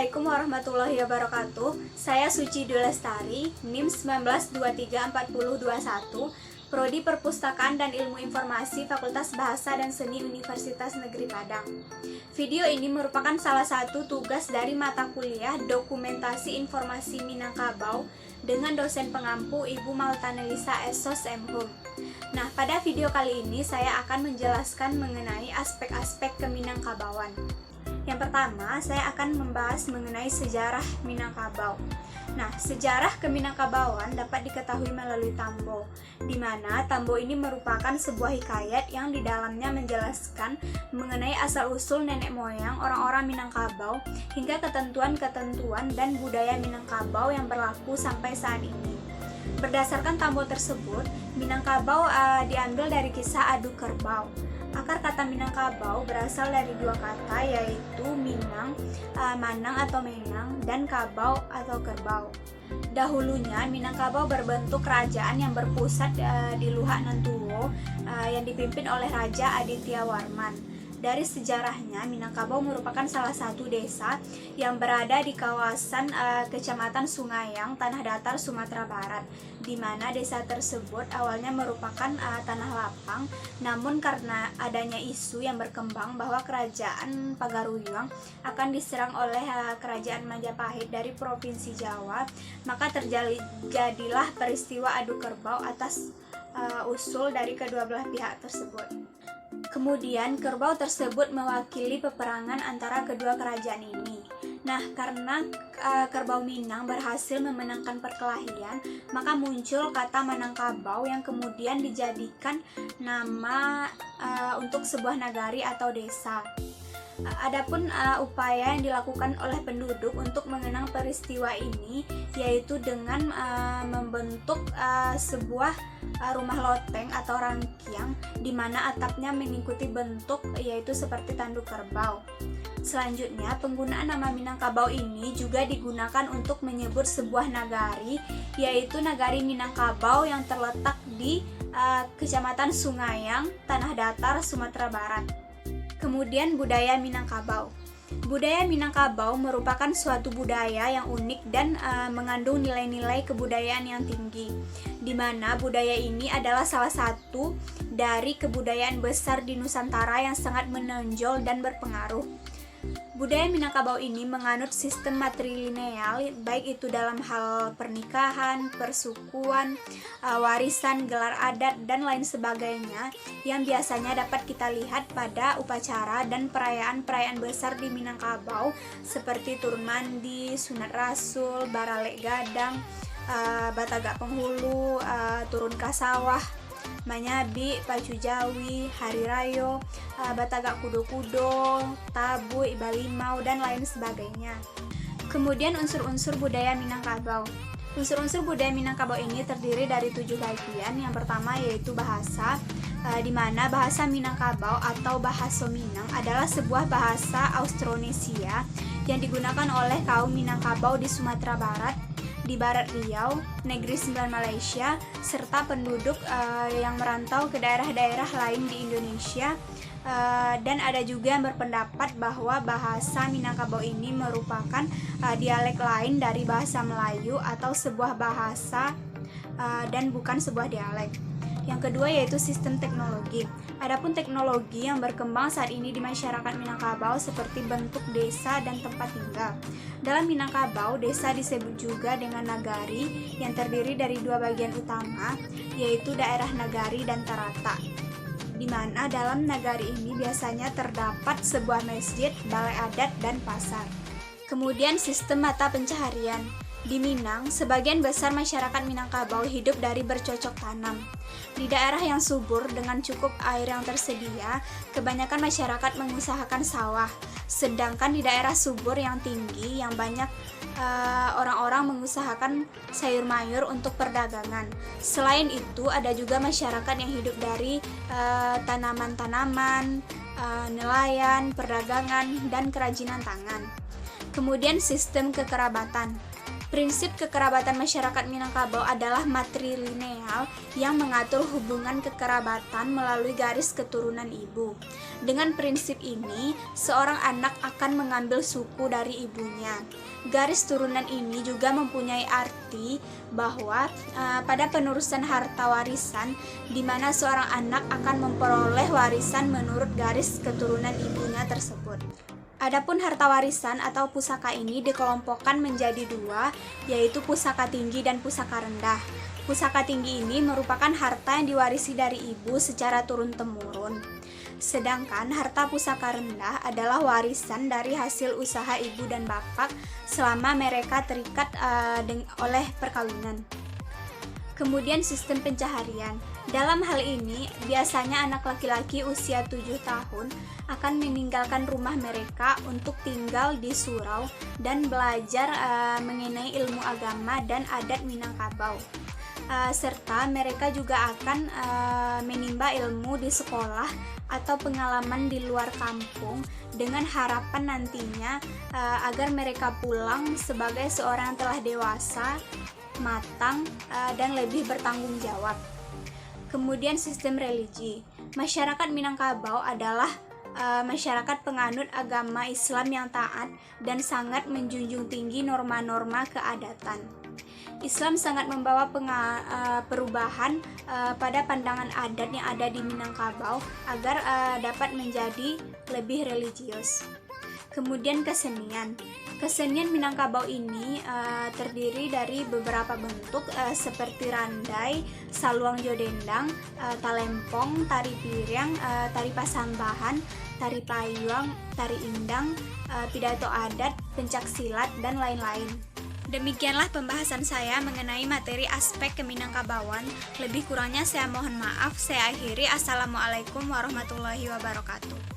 Assalamualaikum warahmatullahi wabarakatuh. Saya Suci Dulestari, NIM 19234021, Prodi Perpustakaan dan Ilmu Informasi Fakultas Bahasa dan Seni Universitas Negeri Padang. Video ini merupakan salah satu tugas dari mata kuliah Dokumentasi Informasi Minangkabau dengan dosen pengampu Ibu Maltanelisa Esos MHum. Nah, pada video kali ini saya akan menjelaskan mengenai aspek-aspek keminangkabauan. Yang pertama, saya akan membahas mengenai sejarah Minangkabau. Nah, sejarah keminangkabauan dapat diketahui melalui Tambo, di mana Tambo ini merupakan sebuah hikayat yang di dalamnya menjelaskan mengenai asal-usul nenek moyang orang-orang Minangkabau hingga ketentuan-ketentuan dan budaya Minangkabau yang berlaku sampai saat ini. Berdasarkan Tambo tersebut, Minangkabau diambil dari kisah adu kerbau. Akar kata Minangkabau berasal dari dua kata, yaitu Minang, Manang atau Menang, dan Kabau atau kerbau. Dahulunya Minangkabau berbentuk kerajaan yang berpusat di Luhak Nantuwo yang dipimpin oleh Raja Aditya Warman. Dari sejarahnya, Minangkabau merupakan salah satu desa yang berada di kawasan Kecamatan Sungayang, Tanah Datar, Sumatera Barat, di mana desa tersebut awalnya merupakan tanah lapang, namun karena adanya isu yang berkembang bahwa kerajaan Pagaruyung akan diserang oleh kerajaan Majapahit dari Provinsi Jawa, maka terjadilah peristiwa adu kerbau atas usul dari kedua belah pihak tersebut. Kemudian kerbau tersebut mewakili peperangan antara kedua kerajaan ini. Nah, karena kerbau Minang berhasil memenangkan perkelahian, maka muncul kata Minangkabau yang kemudian dijadikan nama untuk sebuah nagari atau desa. Adapun upaya yang dilakukan oleh penduduk untuk mengenang peristiwa ini yaitu dengan membentuk sebuah rumah loteng atau rangkiang di mana atapnya mengikuti bentuk yaitu seperti tanduk kerbau. Selanjutnya, penggunaan nama Minangkabau ini juga digunakan untuk menyebut sebuah nagari yaitu Nagari Minangkabau yang terletak di Kecamatan Sungayang, Tanah Datar, Sumatera Barat. Kemudian budaya Minangkabau. Budaya Minangkabau merupakan suatu budaya yang unik dan mengandung nilai-nilai kebudayaan yang tinggi, di mana budaya ini adalah salah satu dari kebudayaan besar di Nusantara yang sangat menonjol dan berpengaruh. Budaya Minangkabau ini menganut sistem matrilineal, baik itu dalam hal pernikahan, persukuan, warisan, gelar adat, dan lain sebagainya, yang biasanya dapat kita lihat pada upacara dan perayaan-perayaan besar di Minangkabau seperti turun mandi, sunat rasul, baralek gadang, batagak penghulu, turun kasawah, manyabi, pacu jawi, hari rayo, batagak kudo-kudo, tabu, balimau, dan lain sebagainya. Kemudian unsur-unsur budaya Minangkabau. Unsur-unsur budaya Minangkabau ini terdiri dari 7 bagian. Yang pertama yaitu bahasa, di mana bahasa Minangkabau atau bahasa Minang adalah sebuah bahasa Austronesia yang digunakan oleh kaum Minangkabau di Sumatera Barat, di Barat Riau, Negeri Sembilan Malaysia, serta penduduk yang merantau ke daerah-daerah lain di Indonesia. Dan ada juga yang berpendapat bahwa bahasa Minangkabau ini merupakan dialek lain dari bahasa Melayu atau sebuah bahasa dan bukan sebuah dialek. Yang kedua yaitu sistem teknologi. Adapun teknologi yang berkembang saat ini di masyarakat Minangkabau seperti bentuk desa dan tempat tinggal. Dalam Minangkabau, desa disebut juga dengan nagari yang terdiri dari 2 bagian utama, yaitu daerah nagari dan tarata, di mana dalam nagari ini biasanya terdapat sebuah masjid, balai adat, dan pasar. Kemudian sistem mata pencaharian. Di Minang, sebagian besar masyarakat Minangkabau hidup dari bercocok tanam. Di daerah yang subur dengan cukup air yang tersedia, kebanyakan masyarakat mengusahakan sawah. Sedangkan di daerah subur yang tinggi, yang banyak orang-orang mengusahakan sayur mayur untuk perdagangan. Selain itu, ada juga masyarakat yang hidup dari tanaman-tanaman, nelayan, perdagangan, dan kerajinan tangan. Kemudian sistem kekerabatan. Prinsip kekerabatan masyarakat Minangkabau adalah matrilineal yang mengatur hubungan kekerabatan melalui garis keturunan ibu. Dengan prinsip ini, seorang anak akan mengambil suku dari ibunya. Garis turunan ini juga mempunyai arti bahwa pada penerusan harta warisan, di mana seorang anak akan memperoleh warisan menurut garis keturunan ibunya tersebut. Adapun harta warisan atau pusaka ini dikelompokkan menjadi dua, yaitu pusaka tinggi dan pusaka rendah. Pusaka tinggi ini merupakan harta yang diwarisi dari ibu secara turun-temurun. Sedangkan harta pusaka rendah adalah warisan dari hasil usaha ibu dan bapak selama mereka terikat oleh perkawinan. Kemudian sistem pencaharian. Dalam hal ini, biasanya anak laki-laki usia 7 tahun akan meninggalkan rumah mereka untuk tinggal di surau dan belajar mengenai ilmu agama dan adat Minangkabau. Serta mereka juga akan menimba ilmu di sekolah atau pengalaman di luar kampung dengan harapan nantinya agar mereka pulang sebagai seorang yang telah dewasa, matang, dan lebih bertanggung jawab. Kemudian sistem religi. Masyarakat Minangkabau adalah masyarakat penganut agama Islam yang taat dan sangat menjunjung tinggi norma-norma keadatan. Islam sangat membawa perubahan pada pandangan adat yang ada di Minangkabau agar dapat menjadi lebih religius. Kemudian kesenian. Kesenian Minangkabau ini terdiri dari beberapa bentuk seperti randai, saluang jodendang, talempong, tari piring, tari pasambahan, tari payung, tari indang, pidato adat, pencak silat, dan lain-lain. Demikianlah pembahasan saya mengenai materi aspek keminangkabauan. Lebih kurangnya saya mohon maaf. Saya akhiri. Assalamualaikum warahmatullahi wabarakatuh.